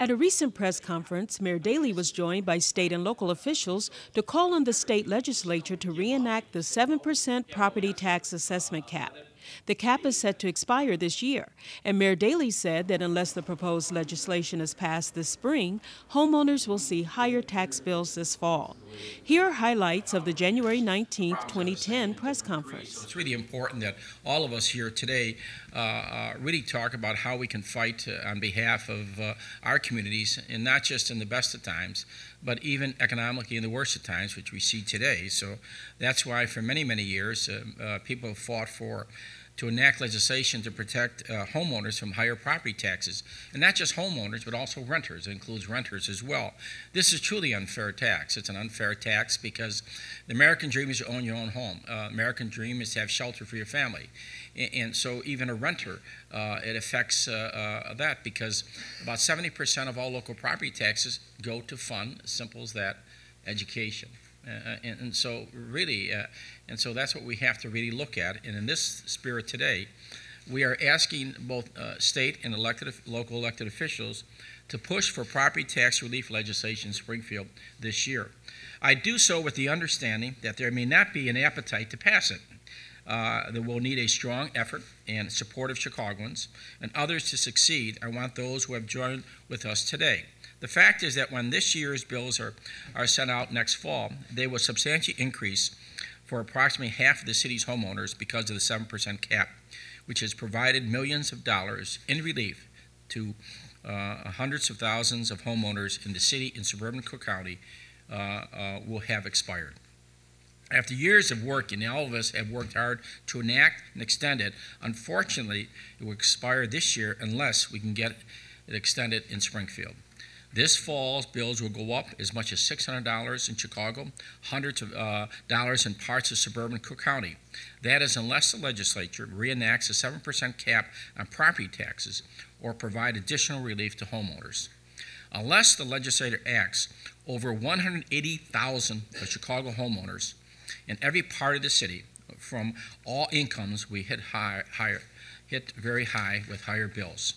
At a recent press conference, Mayor Daley was joined by state and local officials to call on the state legislature to reenact the 7% property tax assessment cap. The cap is set to expire this year, and Mayor Daley said that unless the proposed legislation is passed this spring, homeowners will see higher tax bills this fall. Here are highlights of the January 19, 2010 press conference. It's really important that all of us here today really talk about how we can fight on behalf of our communities, and not just in the best of times, but even economically in the worst of times, which we see today. So that's why for many, many years, people have fought to enact legislation to protect homeowners from higher property taxes. And not just homeowners, but also renters. It includes renters as well. This is truly unfair tax. It's an unfair tax because the American dream is to own your own home. American dream is to have shelter for your family. And so even a renter, it affects that, because about 70% of all local property taxes go to fund, as simple as that, education. And so really, and so that's what we have to really look at. And in this spirit today, we are asking both state and local elected officials to push for property tax relief legislation in Springfield this year. I do so with the understanding that there may not be an appetite to pass it. That will need a strong effort and support of Chicagoans and others to succeed. I want those who have joined with us today. The fact is that when this year's bills are sent out next fall, they will substantially increase for approximately half of the city's homeowners because of the 7% cap, which has provided millions of dollars in relief to hundreds of thousands of homeowners in the city and suburban Cook County will have expired. After years of work, and all of us have worked hard to enact and extend it, unfortunately, it will expire this year unless we can get it extended in Springfield. This fall's bills will go up as much as $600 in Chicago, hundreds of dollars in parts of suburban Cook County. That is unless the legislature reenacts a 7% cap on property taxes or provide additional relief to homeowners. Unless the legislature acts, over 180,000 of Chicago homeowners in every part of the city, from all incomes, we hit very high with higher bills.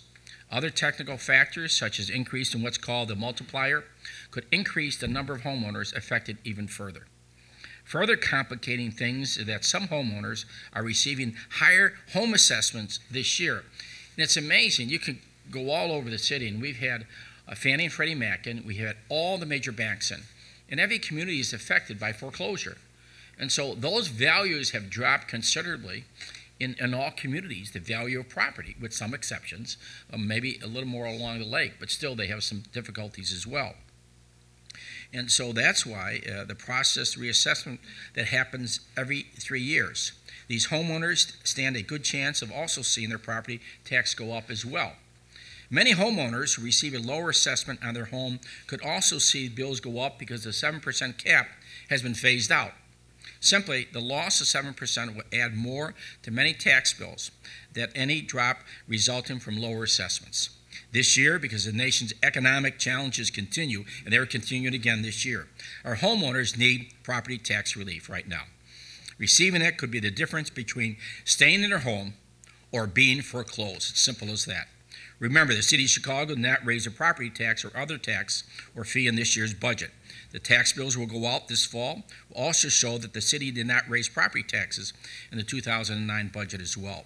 Other technical factors, such as increase in what's called the multiplier, could increase the number of homeowners affected even further. Further complicating things is that some homeowners are receiving higher home assessments this year. And it's amazing. You can go all over the city, and we've had Fannie and Freddie Mac in, we had all the major banks in, and every community is affected by foreclosure. And so those values have dropped considerably in all communities, the value of property, with some exceptions, maybe a little more along the lake, but still they have some difficulties as well. And so that's why the process reassessment that happens every 3 years. These homeowners stand a good chance of also seeing their property tax go up as well. Many homeowners who receive a lower assessment on their home could also see bills go up because the 7% cap has been phased out. Simply, the loss of 7% will add more to many tax bills than any drop resulting from lower assessments. This year, because the nation's economic challenges continue, and they're continuing again this year, our homeowners need property tax relief right now. Receiving it could be the difference between staying in their home or being foreclosed. It's simple as that. Remember, the city of Chicago did not raise a property tax or other tax or fee in this year's budget. The tax bills will go out this fall. Will also show that the city did not raise property taxes in the 2009 budget as well.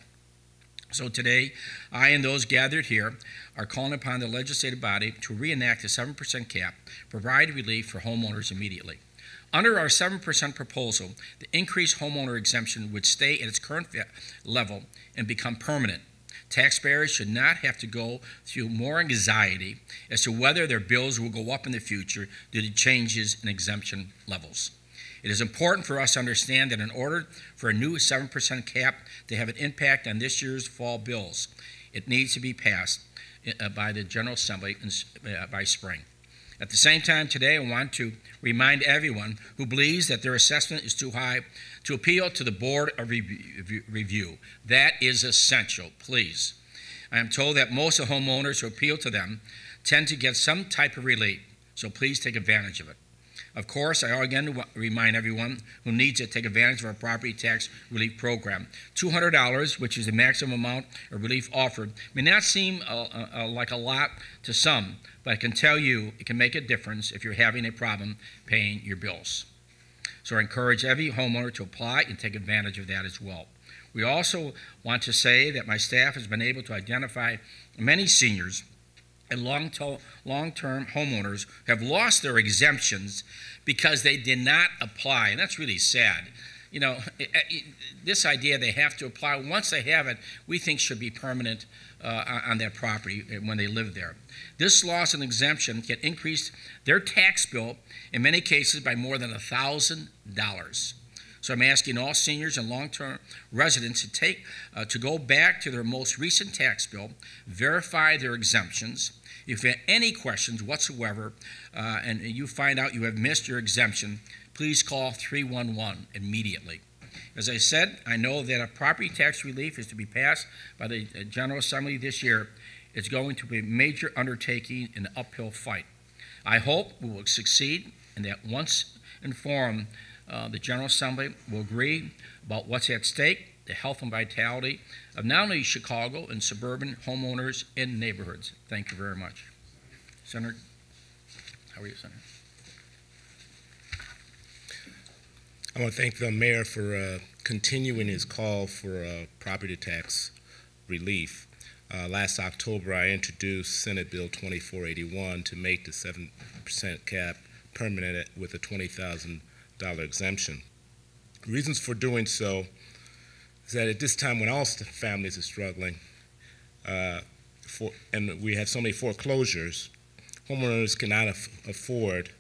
So today, I and those gathered here are calling upon the legislative body to reenact the 7% cap, provide relief for homeowners immediately. Under our 7% proposal, the increased homeowner exemption would stay at its current level and become permanent. Taxpayers should not have to go through more anxiety as to whether their bills will go up in the future due to changes in exemption levels. It is important for us to understand that in order for a new 7% cap to have an impact on this year's fall bills, it needs to be passed by the General Assembly by spring. At the same time today, I want to remind everyone who believes that their assessment is too high to appeal to the Board of Review. That is essential, please. I am told that most of the homeowners who appeal to them tend to get some type of relief, so please take advantage of it. Of course, I again remind everyone who needs it, take advantage of our property tax relief program. $200, which is the maximum amount of relief offered, may not seem like a lot to some, but I can tell you it can make a difference if you're having a problem paying your bills. So I encourage every homeowner to apply and take advantage of that as well. We also want to say that my staff has been able to identify many seniors and long-term homeowners who have lost their exemptions because they did not apply, and that's really sad. You know, this idea they have to apply, once they have it, we think should be permanent on that property when they live there. This loss of exemption can increase their tax bill in many cases by more than $1,000. So I'm asking all seniors and long-term residents to go back to their most recent tax bill, verify their exemptions. If you have any questions whatsoever and you find out you have missed your exemption, please call 311 immediately. As I said, I know that if property tax relief is to be passed by the General Assembly this year, it's going to be a major undertaking and an uphill fight. I hope we will succeed and that once informed, the General Assembly will agree about what's at stake, the health and vitality of not only Chicago and suburban homeowners and neighborhoods. Thank you very much. Senator, how are you, Senator? I want to thank the mayor for continuing his call for property tax relief. Last October, I introduced Senate Bill 2481 to make the 7% cap permanent with a $20,000 exemption. Reasons for doing so is that at this time when all families are struggling and we have so many foreclosures, homeowners cannot afford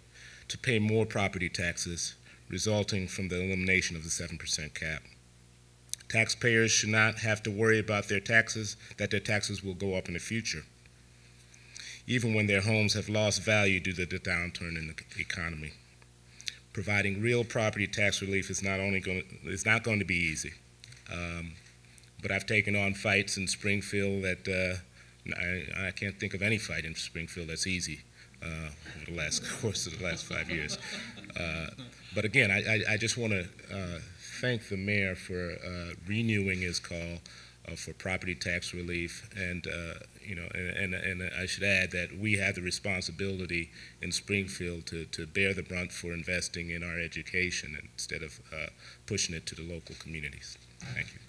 to pay more property taxes resulting from the elimination of the 7% cap. Taxpayers should not have to worry about their taxes, that their taxes will go up in the future, even when their homes have lost value due to the downturn in the economy. Providing real property tax relief is not going to be easy. But I've taken on fights in Springfield that I can't think of any fight in Springfield that's easy over the course of the last 5 years. But again, I just want to thank the mayor for renewing his call for property tax relief, and and I should add that we have the responsibility in Springfield to bear the brunt for investing in our education instead of pushing it to the local communities. Thank you.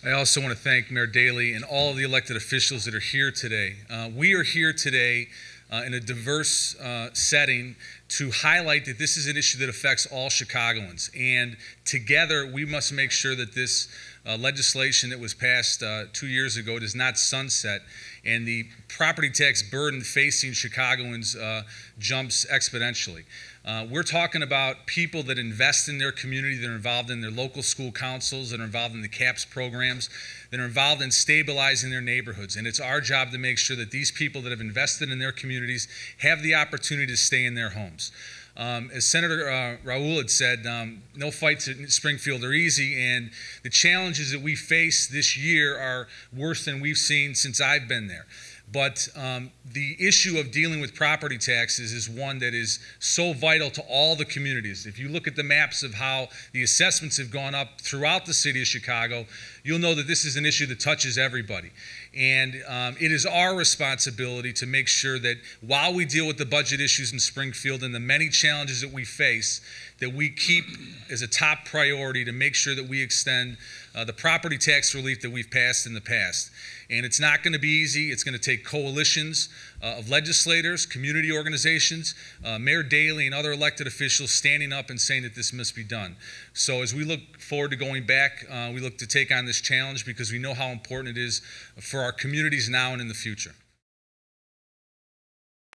I also want to thank Mayor Daley and all of the elected officials that are here today. We are here today in a diverse setting to highlight that this is an issue that affects all Chicagoans. And together, we must make sure that this legislation that was passed 2 years ago does not sunset, and the property tax burden facing Chicagoans jumps exponentially. We're talking about people that invest in their community, that are involved in their local school councils, that are involved in the CAPS programs, that are involved in stabilizing their neighborhoods. And it's our job to make sure that these people that have invested in their communities have the opportunity to stay in their homes. As Senator Raoul had said, no fights in Springfield are easy, and the challenges that we face this year are worse than we've seen since I've been there. But the issue of dealing with property taxes is one that is so vital to all the communities. If you look at the maps of how the assessments have gone up throughout the city of Chicago, you'll know that this is an issue that touches everybody. And it is our responsibility to make sure that while we deal with the budget issues in Springfield and the many challenges that we face, that we keep as a top priority to make sure that we extend the property tax relief that we've passed in the past. And it's not going to be easy. It's going to take coalitions of legislators, community organizations, Mayor Daley and other elected officials standing up and saying that this must be done. So as we look forward to going back, we look to take on this challenge because we know how important it is for our communities now and in the future.